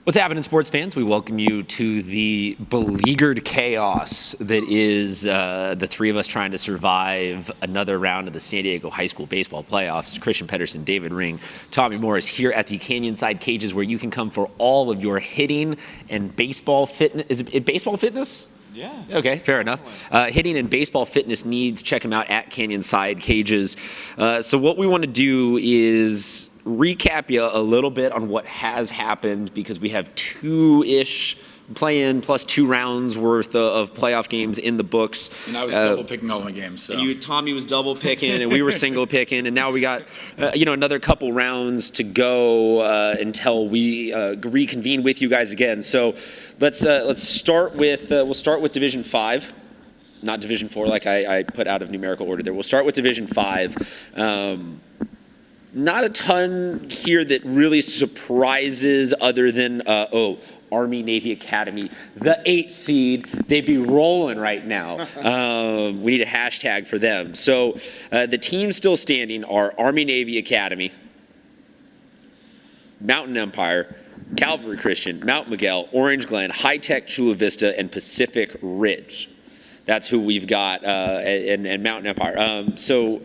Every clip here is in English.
What's happening, sports fans? We welcome you to the beleaguered chaos that is the three of us trying to survive another round of the San Diego High School baseball playoffs. Christian Pedersen, David Ring, Tommy Morris here at the Canyonside Cages, where you can come for all of your hitting and baseball fitness. Is it baseball fitness? Yeah. Okay, fair enough. Hitting and baseball fitness needs, check them out at Canyonside Cages. So what we want to do is recap you a little bit on what has happened, because we have two-ish play-in plus 2 rounds worth of playoff games in the books. And I was double picking all my games. So. Tommy was double picking, and we were single picking, and now we got another couple rounds to go until we reconvene with you guys again. So let's start with we'll start with Division 5. Not Division 4 like I put out of numerical order there. We'll start with Division 5. Not a ton here that really surprises other than, Army Navy Academy, the 8 seed. They'd be rolling right now. We need a hashtag for them. So the teams still standing are Army Navy Academy, Mountain Empire, Calvary Christian, Mount Miguel, Orange Glen, High Tech Chula Vista, and Pacific Ridge. That's who we've got, and Mountain Empire. So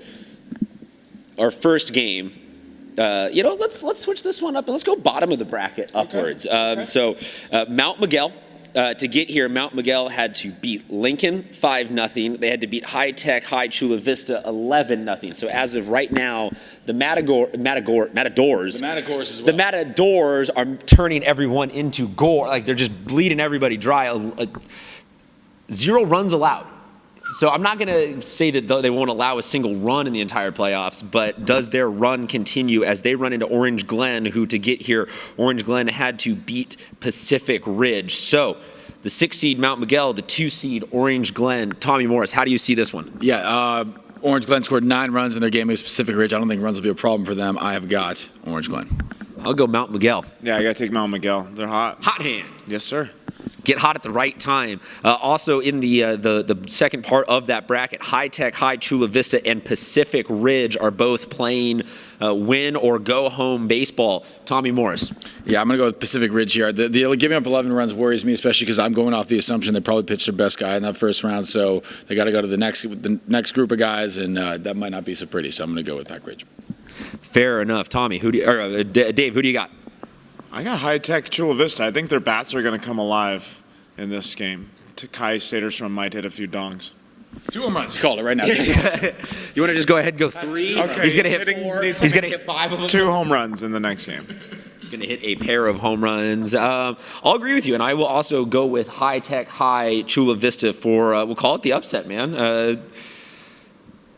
our first game, let's switch this one up and let's go bottom of the bracket upwards. Okay. So Mount Miguel, to get here, Mount Miguel had to beat Lincoln 5-0. They had to beat High Tech, High Chula Vista 11-0. So as of right now, the Matadors are turning everyone into gore. Like, they're just bleeding everybody dry. 0 runs allowed. So I'm not going to say that they won't allow a single run in the entire playoffs, but does their run continue as they run into Orange Glen, who to get here, Orange Glen had to beat Pacific Ridge. So the 6 seed Mount Miguel, the 2 seed Orange Glen. Tommy Morris, how do you see this one? Yeah, Orange Glen scored 9 runs in their game against Pacific Ridge. I don't think runs will be a problem for them. I have got Orange Glen. I'll go Mount Miguel. Yeah, I got to take Mount Miguel. They're hot. Hot hand. Yes, sir. Get hot at the right time. Also in the second part of that bracket, High Tech, High Chula Vista, and Pacific Ridge are both playing win or go home baseball. Tommy Morris. Yeah, I'm going to go with Pacific Ridge here. The giving up 11 runs worries me, especially because I'm going off the assumption they probably pitched their best guy in that first round. So they got to go to the next group of guys, and that might not be so pretty. So I'm going to go with Pac Ridge. Fair enough. Tommy, Dave, who do you got? I got High Tech Chula Vista. I think their bats are going to come alive in this game. Kai Saterstrom might hit a few dongs. 2 home runs. Call it right now. You want to just go ahead and go 3? Okay. He's going to hit 4. He's going to hit 5 of them. 2 home runs in the next game. He's going to hit a pair of home runs. I'll agree with you, and I will also go with High Tech, High Chula Vista for, we'll call it the upset, man.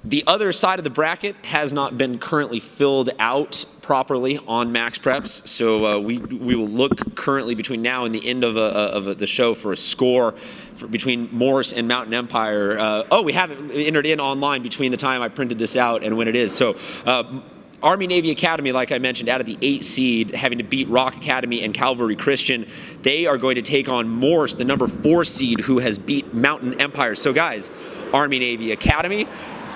The other side of the bracket has not been currently filled out properly on Max Preps, so we will look currently between now and the end of the show for a score between Morris and Mountain Empire. We haven't entered in online between the time I printed this out and when it is. So Army Navy Academy, like I mentioned, out of the 8 seed, having to beat Rock Academy and Calvary Christian, they are going to take on Morse, the number 4 seed, who has beat Mountain Empire. So guys, Army Navy Academy.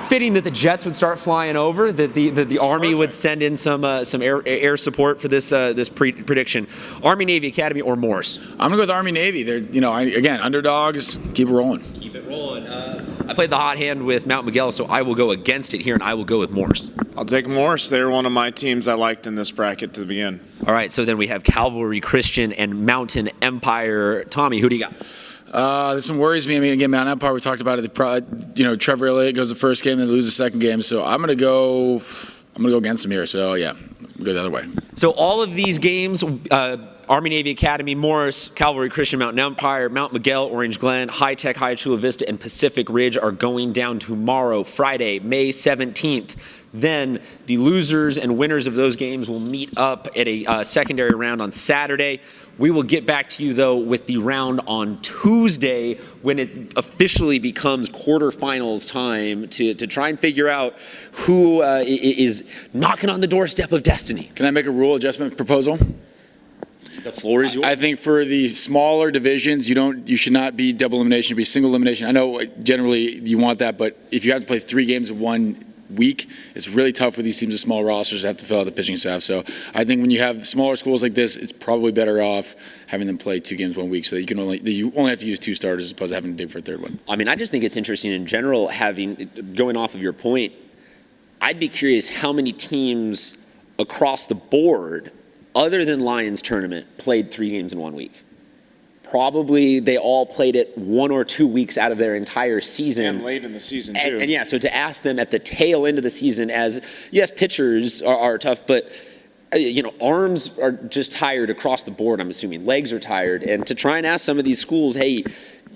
Fitting that the jets would start flying over, that the Army would send in some air support for this prediction. Army Navy Academy or Morse? I'm gonna go with Army Navy. They're again underdogs. Keep it rolling. Keep it rolling. I played the hot hand with Mount Miguel, so I will go against it here, and I will go with Morse. I'll take Morse. They're one of my teams I liked in this bracket to begin. All right, so then we have Calvary Christian and Mountain Empire. Tommy, who do you got? This one worries me. I mean, again, Mount Empire, we talked about it. Trevor Elliott goes the first game, then lose the second game. So I'm gonna go against him here. So yeah, we'll go the other way. So all of these games, Army Navy Academy, Morris, Calvary Christian, Mountain Empire, Mount Miguel, Orange Glen, High Tech, High Chula Vista, and Pacific Ridge are going down tomorrow, Friday, May 17th. Then the losers and winners of those games will meet up at a secondary round on Saturday. We will get back to you, though, with the round on Tuesday when it officially becomes quarterfinals time to try and figure out who is knocking on the doorstep of destiny. Can I make a rule adjustment proposal? The floor is yours. I think for the smaller divisions, you should not be double elimination, it should be single elimination. I know generally you want that, but if you have to play 3 games of one week. It's really tough for these teams with small rosters to have to fill out the pitching staff. So I think when you have smaller schools like this, it's probably better off having them play 2 games 1 week so that you only have to use 2 starters as opposed to having to dig for a third one. I mean, I just think it's interesting in general, going off of your point, I'd be curious how many teams across the board, other than Lions tournament, played 3 games in 1 week. Probably they all played it 1 or 2 weeks out of their entire season. And late in the season, too. And yeah, so to ask them at the tail end of the season as, yes, pitchers are tough, but arms are just tired across the board, I'm assuming. Legs are tired. And to try and ask some of these schools, hey,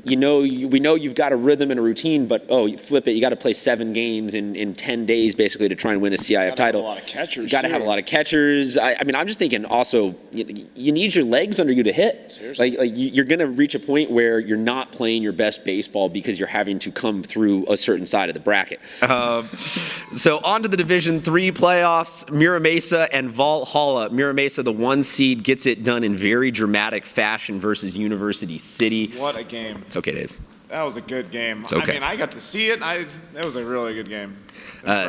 we know you've got a rhythm and a routine, but you flip it, you got to play 7 games in 10 days basically to try and win a CIF title. Have a lot of catchers. You got to have a lot of catchers. I mean, I'm just thinking also you need your legs under you to hit. Seriously. Like you're going to reach a point where you're not playing your best baseball because you're having to come through a certain side of the bracket. So on to the Division III playoffs. Mira Mesa and Valhalla. Mira Mesa, the 1 seed, gets it done in very dramatic fashion versus University City. What a game. It's okay, Dave. That was a good game. It's okay. I mean, I got to see it. That was a really good game.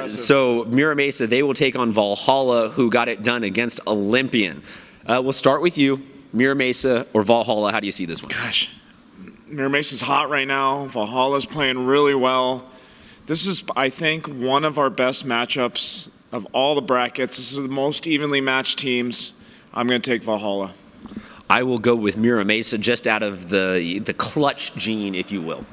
So Mira Mesa, they will take on Valhalla, who got it done against Olympian. We'll start with you. Mira Mesa or Valhalla, how do you see this one? Gosh, Mira Mesa's hot right now. Valhalla's playing really well. This is, I think, one of our best matchups of all the brackets. This is the most evenly matched teams. I'm going to take Valhalla. I will go with Mira Mesa just out of the clutch gene, if you will.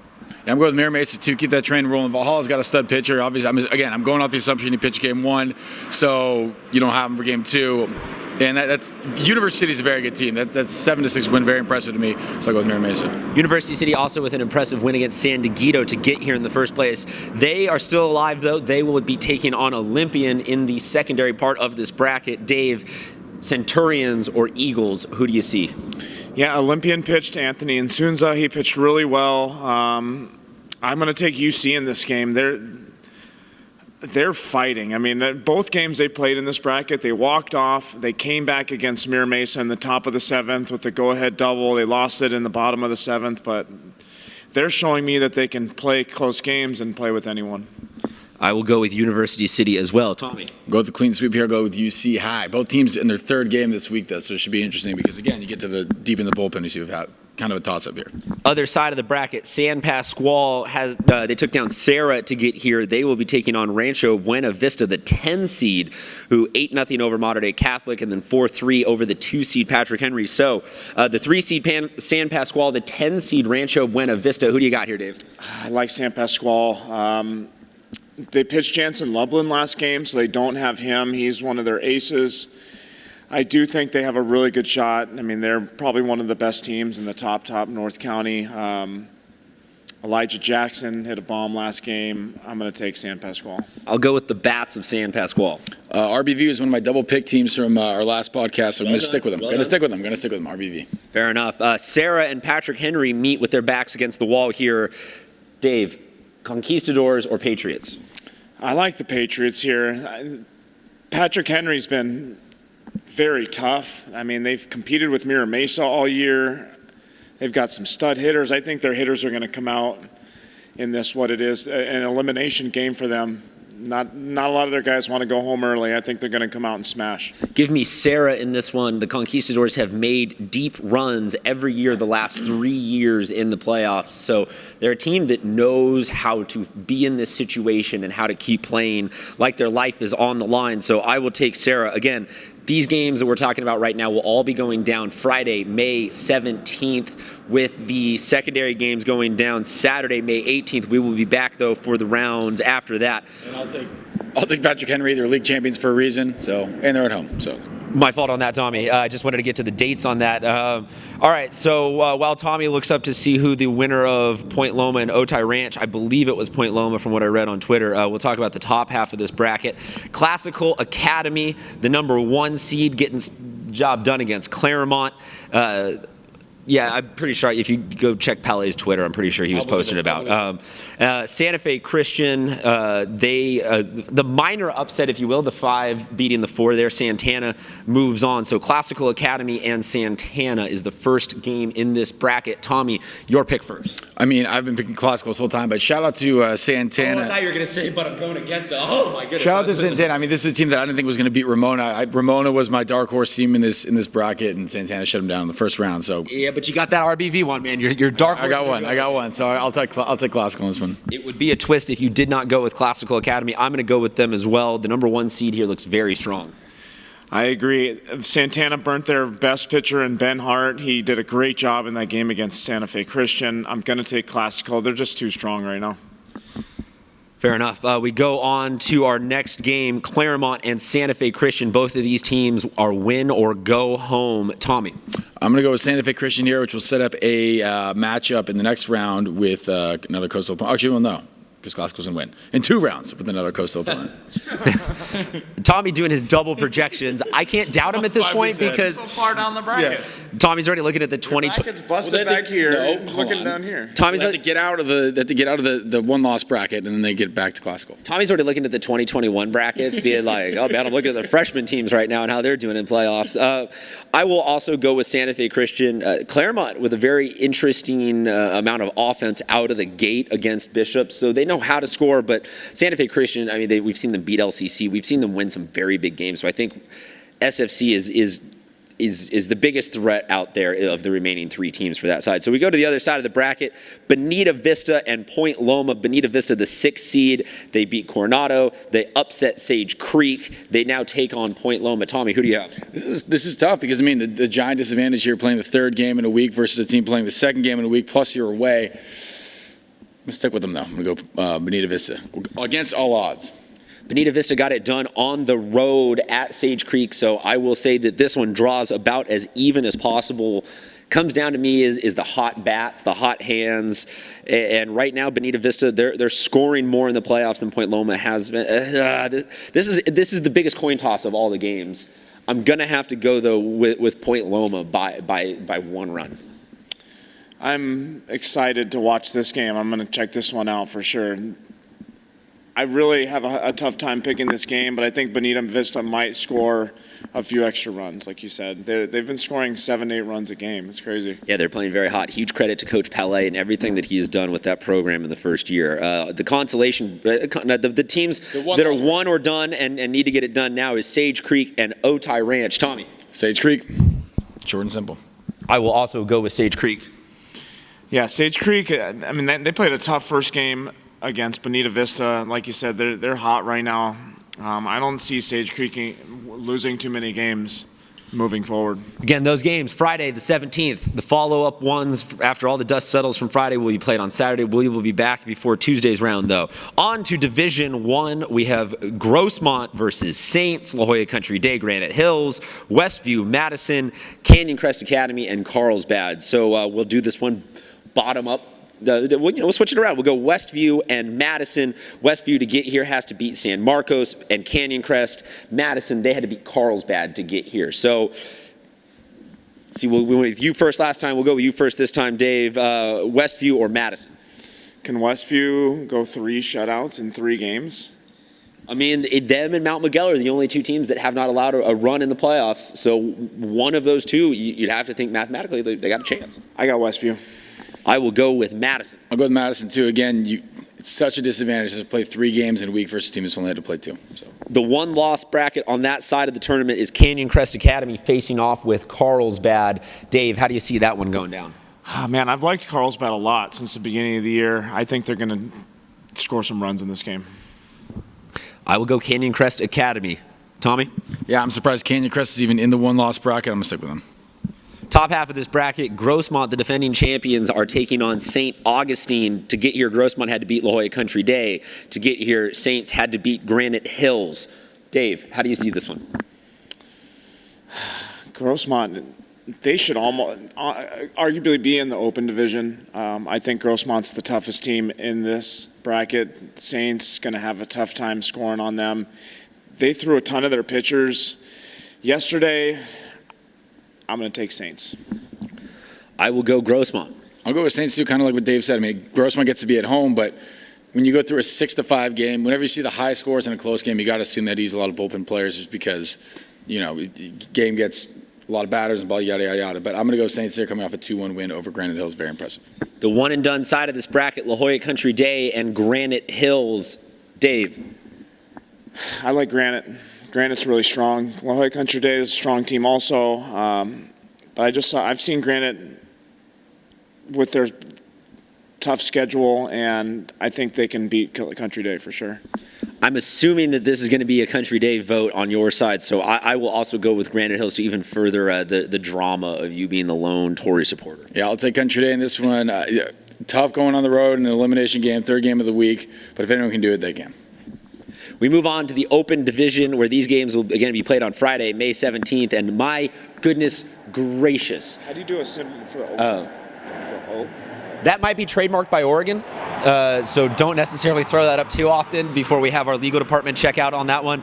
Yeah, I'm going with Mira Mesa too. Keep that train rolling. Valhalla's got a stud pitcher. Obviously, I'm going off the assumption he pitched game 1, so you don't have him for game 2. And that's University City's a very good team. That's 7-6 win, very impressive to me. So I go with Mira Mesa. University City also with an impressive win against San Diego to get here in the first place. They are still alive though. They will be taking on Olympian in the secondary part of this bracket. Dave, Centurions or Eagles, who do you see? Yeah, Olympian pitched Anthony Insunza. He pitched really well. I'm going to take UC in this game. They're fighting. I mean, both games they played in this bracket, they walked off. They came back against Mira Mesa in the top of the 7th with the go-ahead double. They lost it in the bottom of the 7th, but they're showing me that they can play close games and play with anyone. I will go with University City as well. Tommy? Go with the clean sweep here. Go with UC High. Both teams in their 3rd game this week, though, so it should be interesting because, again, you get to the deep in the bullpen. You see we've had kind of a toss-up here. Other side of the bracket, San Pasqual they took down Serra to get here. They will be taking on Rancho Buena Vista, the 10 seed, who 8-0 over Mater Dei Catholic, and then 4-3 over the 2 seed Patrick Henry. So the 3 seed San Pasqual, the 10 seed Rancho Buena Vista. Who do you got here, Dave? I like San Pasqual. They pitched Jansen Lublin last game, so they don't have him. He's one of their aces. I do think they have a really good shot. I mean, they're probably one of the best teams in the top North County. Elijah Jackson hit a bomb last game. I'm going to take San Pasqual. I'll go with the Bats of San Pasqual. RBV is one of my double pick teams from our last podcast, so I'm going to stick with them. Going to stick with them, RBV. Fair enough. Serra and Patrick Henry meet with their backs against the wall here. Dave, Conquistadors or Patriots? I like the Patriots here. Patrick Henry's been very tough. I mean, they've competed with Mira Mesa all year. They've got some stud hitters. I think their hitters are going to come out in this, what it is, an elimination game for them. Not a lot of their guys want to go home early. I think they're going to come out and smash. Give me Serra in this one. The Conquistadors have made deep runs every year the last 3 years in the playoffs. So they're a team that knows how to be in this situation and how to keep playing like their life is on the line. So I will take Serra. Again, these games that we're talking about right now will all be going down Friday, May 17th, with the secondary games going down Saturday, May 18th. We will be back, though, for the rounds after that. And I'll take Patrick Henry. They're league champions for a reason, and they're at home. So my fault on that, Tommy. I just wanted to get to the dates on that. All right, so while Tommy looks up to see who the winner of Point Loma and Otay Ranch, I believe it was Point Loma from what I read on Twitter, we'll talk about the top half of this bracket. Classical Academy, the number 1 seed, getting job done against Claremont. Yeah, I'm pretty sure if you go check Pele's Twitter, I'm pretty sure he was I'll look posting at it. about. Santa Fe Christian, the minor upset, if you will, the 5 beating the 4 there. Santana moves on. So Classical Academy and Santana is the first game in this bracket. Tommy, your pick first. I mean, I've been picking Classical this whole time, but shout out to Santana. I thought you were going to say, but I'm going against it. Oh, my goodness. Shout out to Santana. I mean, this is a team that I didn't think was going to beat Ramona. Ramona was my dark horse team in this bracket, and Santana shut them down in the first round. So Yeah, but you got that RBV one, man. Your dark I got horses one. So I'll take Classical on this one. It would be a twist if you did not go with Classical Academy. I'm going to go with them as well. The number 1 seed here looks very strong. I agree. Santana burnt their best pitcher in Ben Hart. He did a great job in that game against Santa Fe Christian. I'm going to take Classical. They're just too strong right now. Fair enough. We go on to our next game, Claremont and Santa Fe Christian. Both of these teams are win or go home. Tommy. I'm going to go with Santa Fe Christian here, which will set up a matchup in the next round with another coastal opponent. Actually, well, no, because Classical's going to win. In 2 rounds with another coastal opponent. Tommy doing his double projections. I can't doubt him at this point because So far down the bracket. Tommy's already looking at the 20. Bracket's busted Well, they- back here. no, hold looking on. down here. Tommy's They have to get out of the one-loss bracket, and then they get back to Classical. Tommy's already looking at the 2021 brackets, being like, oh man, I'm looking at the freshman teams right now and how they're doing in playoffs. I will also go with Santa Fe Christian. Claremont with a very interesting amount of offense out of the gate against Bishop, so they know how to score, but Santa Fe Christian, I mean, we've seen them beat LCC. We've seen them win some very big games, so I think SFC is the biggest threat out there of the remaining 3 teams for that side. So we go to the other side of the bracket. Bonita Vista and Point Loma. Bonita Vista, the 6th seed. They beat Coronado. They upset Sage Creek. They now take on Point Loma. Tommy, who do you have? This is tough because, I mean, the giant disadvantage here playing the 3rd game in a week versus a team playing the 2nd game in a week, plus you're away. I'm going to stick with them, though. I'm going to go Bonita Vista against all odds. Bonita Vista got it done on the road at Sage Creek, so I will say that this one draws about as even as possible. Comes down to me is the hot bats, the hot hands, and right now Bonita Vista they're scoring more in the playoffs than Point Loma has been. This is the biggest coin toss of all the games. I'm gonna have to go though with Point Loma by 1 run. I'm excited to watch this game. I'm going to check this one out for sure. I really have a tough time picking this game, but I think Bonita Vista might score a few extra runs, like you said. They've been scoring 7-8 runs a game. It's crazy. Yeah, they're playing very hot. Huge credit to Coach Pele and everything that he has done with that program in the first year. The consolation, the teams that are won or done and need to get it done now is Sage Creek and Otay Ranch. Tommy. Sage Creek, short and simple. I will also go with Sage Creek. Yeah, Sage Creek, I mean, they played a tough first game against Bonita Vista. Like you said, they're hot right now. I don't see Sage Creek losing too many games moving forward. Again, those games, Friday the 17th. The follow-up ones after all the dust settles from Friday will be played on Saturday. We will be back before Tuesday's round, though. On to Division 1, we have Grossmont versus Saints, La Jolla Country Day, Granite Hills, Westview, Madison, Canyon Crest Academy, and Carlsbad. So we'll do this one bottom up. We'll switch it around. We'll go Westview and Madison. Westview to get here has to beat San Marcos and Canyon Crest. Madison, they had to beat Carlsbad to get here. So, see, we went with you first last time. We'll go with you first this time, Dave. Westview or Madison? Can Westview go 3 shutouts in 3 games? I mean, them and Mount Miguel are the only 2 teams that have not allowed a run in the playoffs. So one of those 2, you'd have to think mathematically they got a chance. I got Westview. I will go with Madison. I'll go with Madison, too. Again, it's such a disadvantage to play 3 games in a week versus a team that's only had to play 2. So. The 1-loss bracket on that side of the tournament is Canyon Crest Academy facing off with Carlsbad. Dave, how do you see that one going down? Oh, man, I've liked Carlsbad a lot since the beginning of the year. I think they're going to score some runs in this game. I will go Canyon Crest Academy. Tommy? Yeah, I'm surprised Canyon Crest is even in the 1-loss bracket. I'm going to stick with them. Top half of this bracket, Grossmont, the defending champions, are taking on St. Augustine. To get here, Grossmont had to beat La Jolla Country Day. To get here, Saints had to beat Granite Hills. Dave, how do you see this one? Grossmont, they should almost arguably be in the open division. I think Grossmont's the toughest team in this bracket. Saints going to have a tough time scoring on them. They threw a ton of their pitchers yesterday. I'm going to take Saints. I will go Grossmont. I'll go with St. Stu, kind of like what Dave said. I mean, Grossmont gets to be at home, but when you go through a 6-5 game, whenever you see the high scores in a close game, you got to assume that he's a lot of bullpen players just because, game gets a lot of batters and ball, yada, yada, yada. But I'm going to go St. Cyr coming off a 2-1 win over Granite Hills. Very impressive. The one and done side of this bracket, La Jolla Country Day and Granite Hills. Dave. I like Granite. Granite's really strong. La Jolla Country Day is a strong team also. But I've seen Granite with their tough schedule, and I think they can beat Country Day for sure. I'm assuming that this is going to be a Country Day vote on your side, so I will also go with Granite Hills to even further the drama of you being the lone Tory supporter. Yeah, I'll take Country Day in this one. Tough going on the road in an elimination game, third game of the week, but if anyone can do it, they can. We move on to the Open Division, where these games will again be played on Friday, May 17th, and my goodness gracious. How do you do a symbol for Open? That might be trademarked by Oregon, so don't necessarily throw that up too often before we have our legal department check out on that one.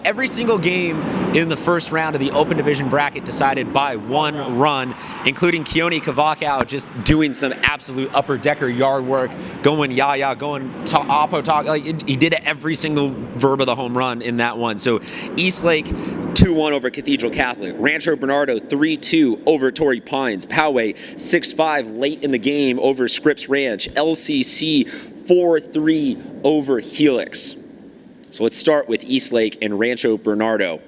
Every single game in the first round of the Open Division bracket decided by one run, including Keone Kavakau just doing some absolute upper decker yard work, going yaya, going oppo talk. He did every single verb of the home run in that one. So Eastlake 2-1 over Cathedral Catholic. Rancho Bernardo 3-2 over Torrey Pines. Poway 6-5 late in the game over Scripps Ranch. LCC 4-3 over Helix. So let's start with Eastlake and Rancho Bernardo.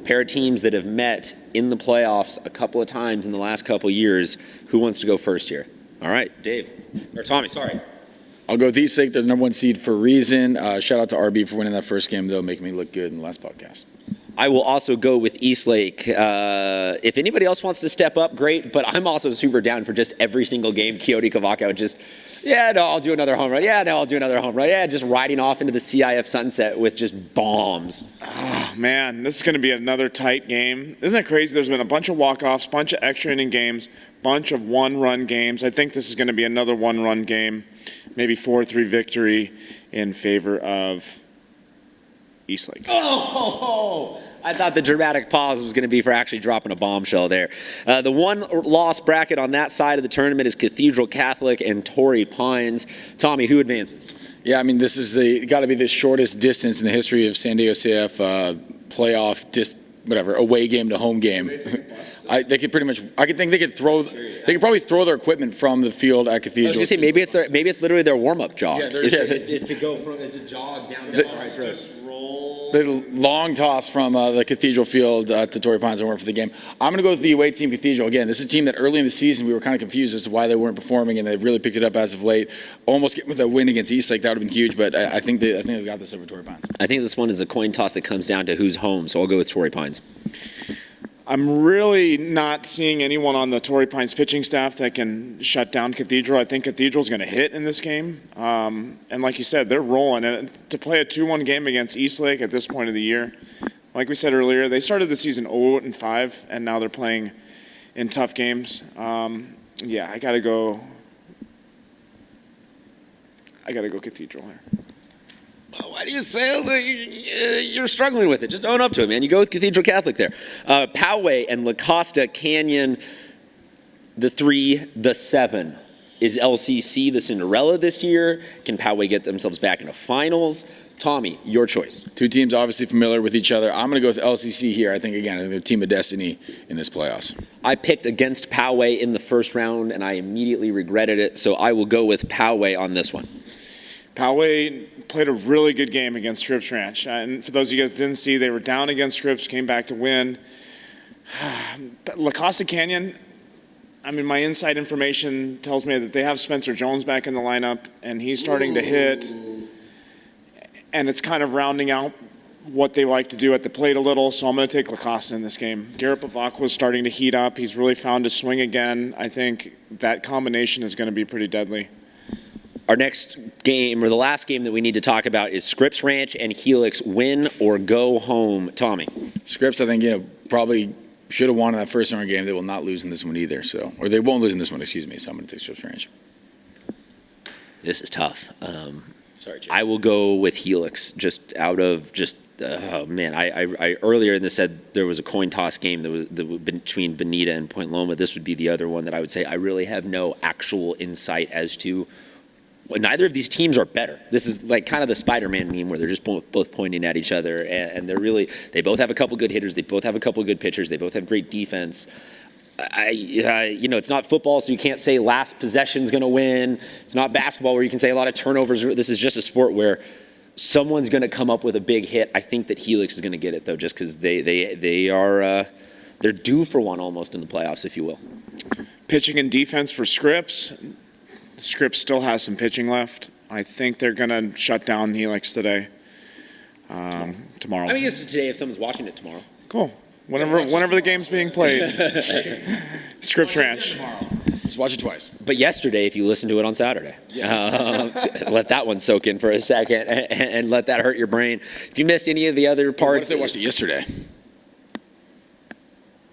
Pair of teams that have met in the playoffs a couple of times in the last couple of years. Who wants to go first here? All right, Dave. Or Tommy, sorry. I'll go with Eastlake. They're the number one seed for a reason. Shout out to RB for winning that first game, though, making me look good in the last podcast. I will also go with Eastlake. If anybody else wants to step up, great, but I'm also super down for just every single game. Keone Kavakau just, I'll do another home run. I'll do another home run. Just riding off into the CIF sunset with just bombs. Oh, man, this is going to be another tight game. Isn't it crazy? There's been a bunch of walk-offs, bunch of extra inning games, bunch of one-run games. I think this is going to be another one-run game, maybe 4-3 victory in favor of Eastlake. Oh, I thought the dramatic pause was going to be for actually dropping a bombshell there. The one-loss bracket on that side of the tournament is Cathedral Catholic and Torrey Pines. Tommy, who advances? Yeah, I mean, this is got to be the shortest distance in the history of San Diego CF playoff away game to home game. They could pretty much. I could think they could probably throw their equipment from the field at Cathedral. I was going to say maybe it's literally their warm-up jog. It's to go from it's a jog down the right road. The long toss from the Cathedral field to Torrey Pines and work for the game. I'm going to go with the away team, Cathedral. Again, this is a team that early in the season we were kind of confused as to why they weren't performing, and they've really picked it up as of late. Almost getting with a win against Eastlake, that would have been huge, but I think they've got this over Torrey Pines. I think this one is a coin toss that comes down to who's home, so I'll go with Torrey Pines. I'm really not seeing anyone on the Torrey Pines pitching staff that can shut down Cathedral. I think Cathedral's going to hit in this game. And like you said, they're rolling. And to play a 2-1 game against Eastlake at this point of the year, like we said earlier, they started the season 0-5, and now they're playing in tough games. I got to go Cathedral here. Why do you say you're struggling with it? Just own up to it, man. You go with Cathedral Catholic there. Poway and La Costa Canyon, the 3, the 7. Is LCC the Cinderella this year? Can Poway get themselves back into finals? Tommy, your choice. Two teams obviously familiar with each other. I'm going to go with LCC here. I think they're the team of destiny in this playoffs. I picked against Poway in the first round, and I immediately regretted it, so I will go with Poway on this one. Poway played a really good game against Scripps Ranch. And for those of you guys who didn't see, they were down against Scripps, came back to win. La Costa Canyon, I mean, my inside information tells me that they have Spencer Jones back in the lineup, and he's starting to hit. And it's kind of rounding out what they like to do at the plate a little, so I'm going to take La Costa in this game. Garrett Bavacqua is starting to heat up. He's really found his swing again. I think that combination is going to be pretty deadly. Our next game, or the last game that we need to talk about, is Scripps Ranch and Helix. Win or go home. Tommy. Scripps, I think, probably should have won in that first round game. They will not lose in this one either. Or they won't lose in this one, excuse me. So I'm going to take Scripps Ranch. This is tough. Sorry, Jake. I will go with Helix just out of just, oh man, I earlier in this said there was a coin toss game that was between Bonita and Point Loma. This would be the other one that I would say I really have no actual insight as to. Well, neither of these teams are better. This is like kind of the Spider-Man meme where they're just both pointing at each other, and they both have a couple good hitters, they both have a couple good pitchers, they both have great defense. It's not football, so you can't say last possession's going to win. It's not basketball where you can say a lot of turnovers. This is just a sport where someone's going to come up with a big hit. I think that Helix is going to get it though, just because they're due for one almost in the playoffs, if you will. Pitching and defense for Scripps. Scripps still has some pitching left. I think they're going to shut down Helix today. Tomorrow. I mean, it's today if someone's watching it tomorrow. Cool. Whenever the game's being played. Scripps Ranch. Just watch it twice. But yesterday, if you listen to it on Saturday, let that one soak in for a second and let that hurt your brain. If you missed any of the other What parts, if they watched it yesterday?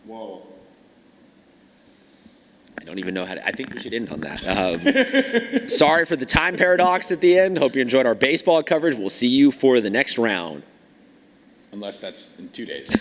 Whoa. I don't even know how to. I think we should end on that. Sorry for the time paradox at the end. Hope you enjoyed our baseball coverage. We'll see you for the next round. Unless that's in 2 days.